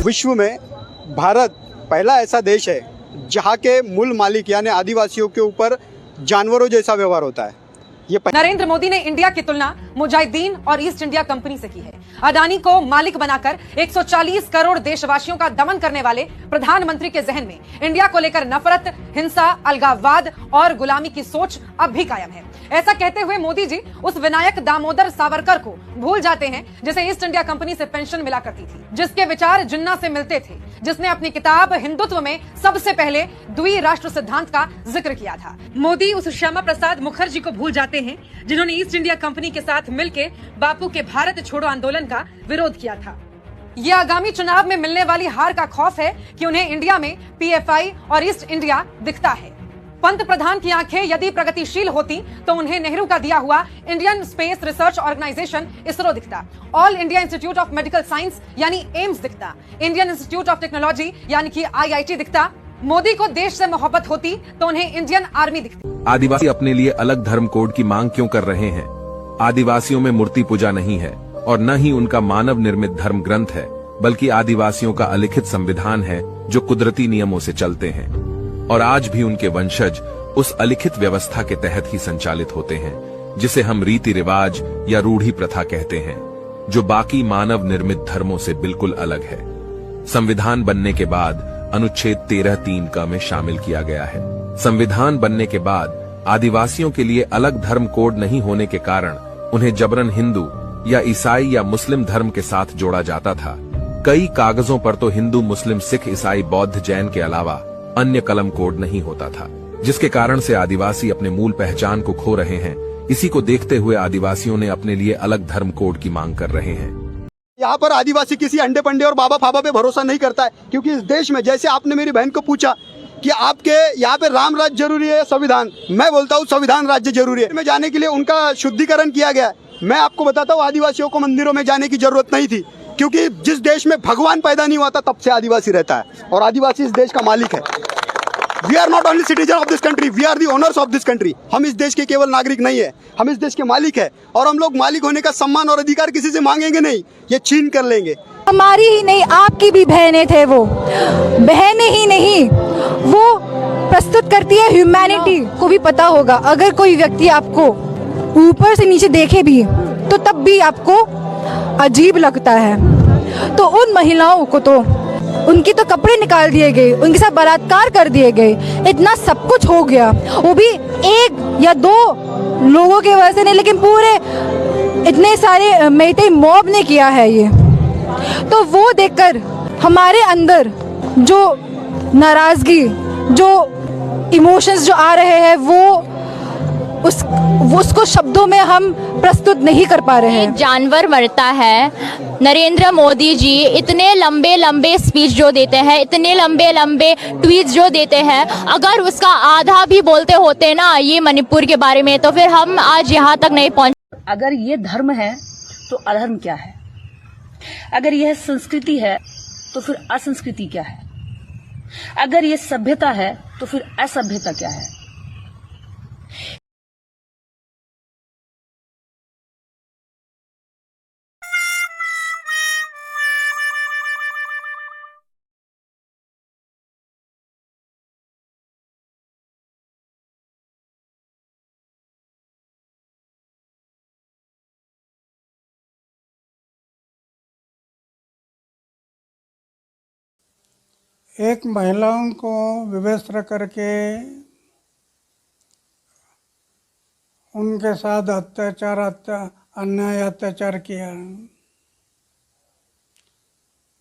विश्व में भारत पहला ऐसा देश है जहाँ के मूल मालिक यानी आदिवासियों के ऊपर जानवरों जैसा व्यवहार होता है। नरेंद्र मोदी ने इंडिया की तुलना मुजाहिदीन और ईस्ट इंडिया कंपनी से की है। अडानी को मालिक बनाकर 140 करोड़ देशवासियों का दमन करने वाले प्रधानमंत्री के जहन में इंडिया को लेकर नफरत, हिंसा, अलगाववाद और गुलामी की सोच अब भी कायम है। ऐसा कहते हुए मोदी जी उस विनायक दामोदर सावरकर को भूल जाते हैं जिसे ईस्ट इंडिया कंपनी से पेंशन मिला करती थी, जिसके विचार जिन्ना से मिलते थे, जिसने अपनी किताब हिंदुत्व में सबसे पहले द्विराष्ट्र सिद्धांत का जिक्र किया था। मोदी उस श्यामा प्रसाद मुखर्जी को भूल जाते हैं जिन्होंने ईस्ट इंडिया कंपनी के साथ मिलकर बापू के भारत छोड़ो आंदोलन का विरोध किया था। ये आगामी चुनाव में मिलने वाली हार का खौफ है कि उन्हें इंडिया में पीएफआई और ईस्ट इंडिया दिखता है। पंत प्रधान की आंखें यदि प्रगतिशील होती तो उन्हें नेहरू का दिया हुआ Indian Space Research Organisation ISRO दिखता, All India Institute of Medical Science यानी एम्स दिखता, इंडियन इंस्टीट्यूट ऑफ टेक्नोलॉजी यानी कि आईआईटी दिखता। मोदी को देश से मोहब्बत होती तो उन्हें इंडियन आर्मी दिखती। आदिवासी अपने लिए अलग धर्म कोड की मांग क्यों कर रहे हैं? आदिवासियों में मूर्ति पूजा नहीं है और न ही उनका मानव निर्मित धर्म ग्रंथ है, बल्कि आदिवासियों का अलिखित संविधान है जो कुदरती नियमों से चलते हैं और आज भी उनके वंशज उस अलिखित व्यवस्था के तहत ही संचालित होते हैं, जिसे हम रीति रिवाज या रूढ़ी प्रथा कहते हैं, जो बाकी मानव निर्मित धर्मों से बिल्कुल अलग है। संविधान बनने के बाद अनुच्छेद 13(3) क में शामिल किया गया है। संविधान बनने के बाद आदिवासियों के लिए अलग धर्म कोड नहीं होने के कारण उन्हें जबरन हिंदू या ईसाई या मुस्लिम धर्म के साथ जोड़ा जाता था। कई कागजों पर तो हिंदू, मुस्लिम, सिख, ईसाई, बौद्ध, जैन के अलावा अन्य कलम कोड नहीं होता था, जिसके कारण से आदिवासी अपने मूल पहचान को खो रहे हैं। इसी को देखते हुए आदिवासियों ने अपने लिए अलग धर्म कोड की मांग कर रहे हैं। यहाँ पर आदिवासी किसी अंडे पंडे और बाबा फाबा पे भरोसा नहीं करता है, क्योंकि इस देश में, जैसे आपने मेरी बहन को पूछा कि आपके यहाँ पे राम राज्य जरूरी है संविधान, मैं बोलता हूँ संविधान राज्य जरूरी है। में जाने के लिए उनका शुद्धिकरण किया गया है। मैं आपको बताता हूँ, आदिवासियों को मंदिरों में जाने की जरूरत नहीं थी, क्योंकि जिस देश में भगवान पैदा नहीं हुआ था तब से आदिवासी रहता है और आदिवासी इस देश का मालिक है। We are not only citizen of this country, we are the owners of this country. हम इस देश के केवल नागरिक नहीं है, हम इस देश के मालिक है और हम लोग मालिक होने का सम्मान और अधिकार किसी से मांगेंगे नहीं, ये छीन कर लेंगे। हमारी ही नहीं, आपकी भी बहनें थे, वो बहनें ही नहीं, वो प्रस्तुत करती है ह्यूमैनिटी। को भी पता होगा, अगर कोई व्यक्ति आपको ऊपर से नीचे देखे भी तो तब भी आपको अजीब लगता है। तो उन महिलाओं को तो उनकी तो कपड़े निकाल दिए गए, उनके साथ बलात्कार कर दिए गए, इतना सब कुछ हो गया, वो भी एक या दो लोगों के वजह से नहीं, लेकिन पूरे इतने सारे मेटे मॉब ने किया है ये। तो वो देखकर हमारे अंदर जो नाराजगी, जो इमोशंस जो आ रहे हैं, वो उसको शब्दों में हम प्रस्तुत नहीं कर पा रहे हैं। जानवर मरता है। नरेंद्र मोदी जी इतने लंबे लंबे स्पीच जो देते हैं, इतने लंबे लंबे ट्वीट जो देते हैं, अगर उसका आधा भी बोलते होते ना ये मणिपुर के बारे में, तो फिर हम आज यहाँ तक नहीं पहुँच। अगर ये धर्म है तो अधर्म क्या है? अगर यह संस्कृति है तो फिर असंस्कृति क्या है? अगर ये सभ्यता है तो फिर असभ्यता क्या है? एक महिलाओं को विवस्त्र करके उनके साथ अन्याय अत्याचार किया।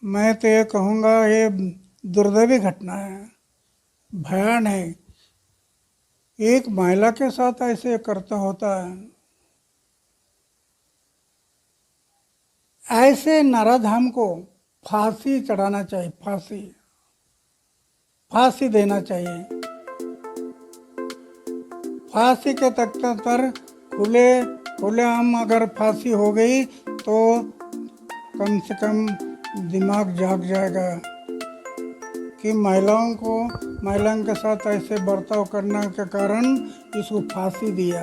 मैं तो ये कहूँगा, ये दुर्दैवी घटना है, भयान है। एक महिला के साथ ऐसे करता होता है। ऐसे नराधम को फांसी चढ़ाना चाहिए, फांसी देना चाहिए। फांसी के तख्त पर खुलेआम अगर फांसी हो गई तो कम से कम दिमाग जाग जाएगा कि महिलाओं के साथ ऐसे बर्ताव करने के कारण इसको फांसी दिया।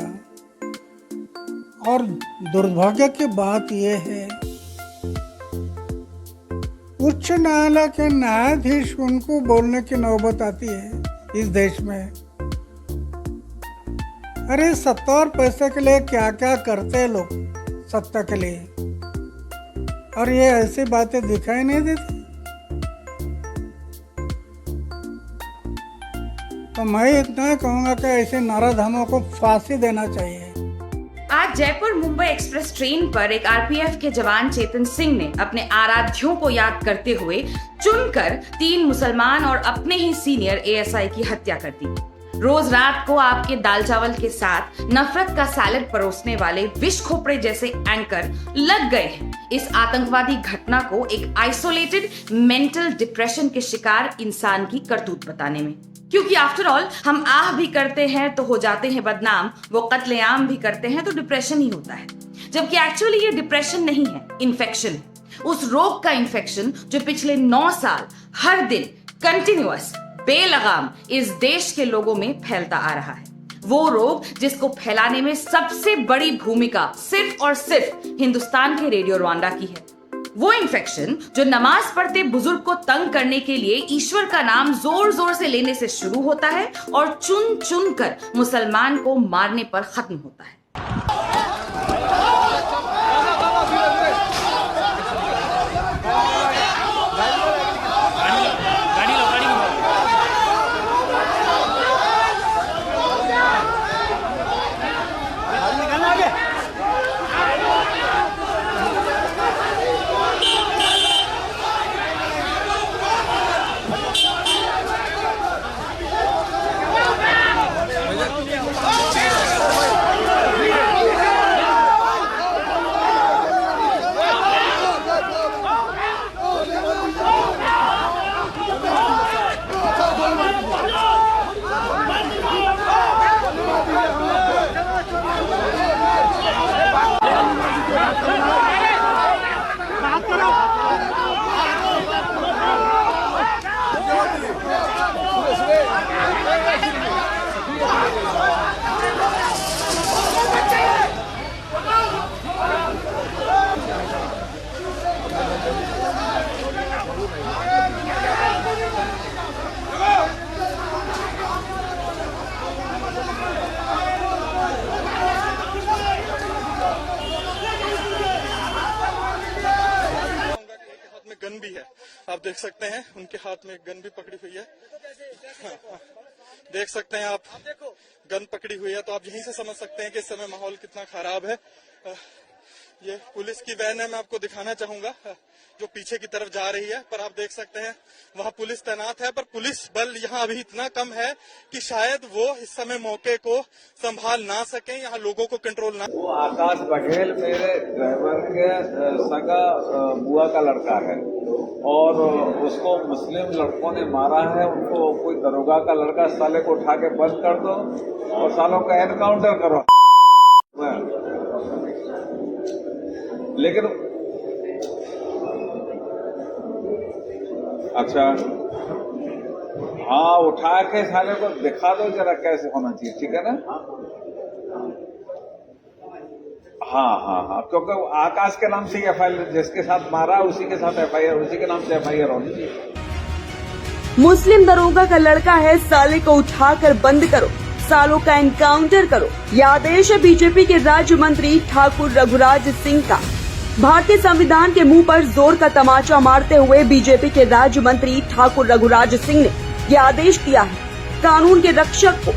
और दुर्भाग्य की बात यह है उच्च न्यायालय के न्यायाधीश उनको बोलने की नौबत आती है इस देश में। अरे सत्ता और पैसे के लिए क्या क्या करते हैं लोग सत्ता के लिए, और ये ऐसी बातें दिखाई नहीं देती। तो मैं इतना कहूँगा कि ऐसे नराधमों को फांसी देना चाहिए। आज जयपुर मुंबई एक्सप्रेस ट्रेन पर एक आरपीएफ के जवान चेतन सिंह ने अपने आराध्यों को याद करते हुए चुनकर 3 मुसलमान और अपने ही सीनियर एएसआई की हत्या कर दी। रोज रात को आपके दाल चावल के साथ नफरत का सैलेड परोसने वाले विष खोपड़े जैसे एंकर लग गए हैं इस आतंकवादी घटना को एक आइसोलेटेड मेंटल डिप्रेशन के शिकार इंसान की करतूत बताने में। क्योंकि आफ्टर ऑल हम आह भी करते हैं तो हो जाते हैं बदनाम, वो कत्लेआम भी करते हैं तो डिप्रेशन ही होता है। जबकि एक्चुअली ये डिप्रेशन नहीं है, इन्फेक्शन है। उस रोग का इन्फेक्शन जो पिछले 9 साल हर दिन कंटिन्यूअस बेलगाम इस देश के लोगों में फैलता आ रहा है। वो रोग जिसको फैलाने में सबसे बड़ी भूमिका सिर्फ और सिर्फ हिंदुस्तान के रेडियो रवांडा की है। वो इन्फेक्शन जो नमाज पढ़ते बुजुर्ग को तंग करने के लिए ईश्वर का नाम जोर जोर से लेने से शुरू होता है और चुन चुन कर मुसलमान को मारने पर खत्म होता है। गन भी है, आप देख सकते हैं उनके हाथ में गन भी पकड़ी हुई है। देख सकते हैं आप गन पकड़ी हुई है, तो आप यहीं से समझ सकते हैं कि इस समय माहौल कितना खराब है। ये पुलिस की वैन है, मैं आपको दिखाना चाहूंगा जो पीछे की तरफ जा रही है, पर आप देख सकते हैं वहां पुलिस तैनात है, पर पुलिस बल यहाँ अभी इतना कम है कि शायद वो इस समय मौके को संभाल ना सके, यहाँ लोगों को कंट्रोल ना। वो आकाश बघेल मेरे ड्राइवर के सगा बुआ का लड़का है और उसको मुस्लिम लड़कों ने मारा है। उनको कोई दरोगा का लड़का साले को उठा के बंद कर दो और सालों का एनकाउंटर करो। लेकिन अच्छा, हाँ, उठा के साले को दिखा दो जरा कैसे होना चाहिए, ठीक है ना? हाँ, क्योंकि आकाश के नाम से एफआईआर, जिसके साथ मारा उसी के साथ एफआईआर, उसी के नाम से एफआईआर होनी चाहिए। मुस्लिम दरोगा का लड़का है, साले को उठाकर बंद करो, सालों का एनकाउंटर करो। यह आदेश है बीजेपी के राज्य मंत्री ठाकुर रघुराज सिंह का। भारतीय संविधान के मुंह पर जोर का तमाचा मारते हुए बीजेपी के राज्य मंत्री ठाकुर रघुराज सिंह ने यह आदेश दिया है कानून के रक्षक को।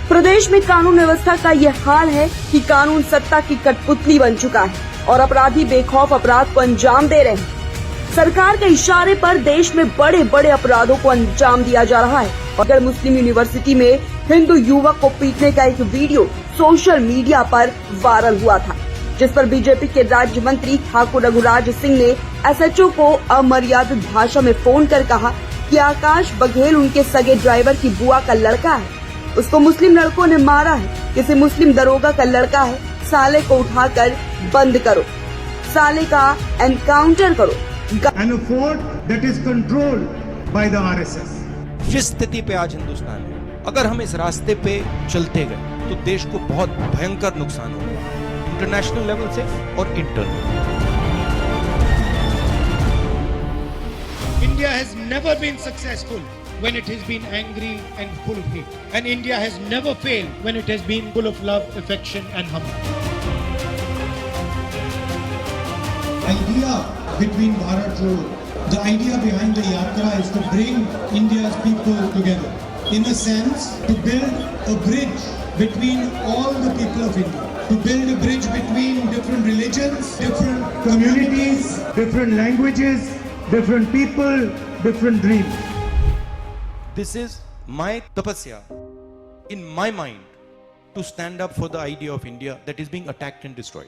प्रदेश में कानून व्यवस्था का यह हाल है कि कानून सत्ता की कठपुतली बन चुका है और अपराधी बेखौफ अपराध को अंजाम दे रहे हैं। सरकार के इशारे पर देश में बड़े बड़े अपराधों को अंजाम दिया जा रहा है। अगर मुस्लिम यूनिवर्सिटी में हिंदू युवक को पीटने का एक वीडियो सोशल मीडिया पर वायरल हुआ था, जिस पर बीजेपी के राज्य मंत्री ठाकुर रघुराज सिंह ने एसएचओ को अमर्यादित भाषा में फोन कर कहा कि आकाश बघेल उनके सगे ड्राइवर की बुआ का लड़का है, उसको मुस्लिम लड़कों ने मारा है, किसी मुस्लिम दरोगा का लड़का है, साले को उठाकर बंद करो, साले का एनकाउंटर करो। And a fort that is controlled by the RSS. जिस स्थिति पे आज हिंदुस्तान है, अगर हम इस रास्ते पे चलते गए तो देश को बहुत भयंकर नुकसान होगा, इंटरनेशनल लेवल से और internal. India has never been successful when it has been angry and full of hate. And India has never failed when it has been full of love, affection and humble. Idea between Bharat Jodo, the idea behind the Yatra is to bring India's people together. In a sense, to build a bridge between all the people of India. To build a bridge between different religions, different communities, different languages, different people, different dreams. This is my tapasya in my mind to stand up for the idea of India that is being attacked and destroyed.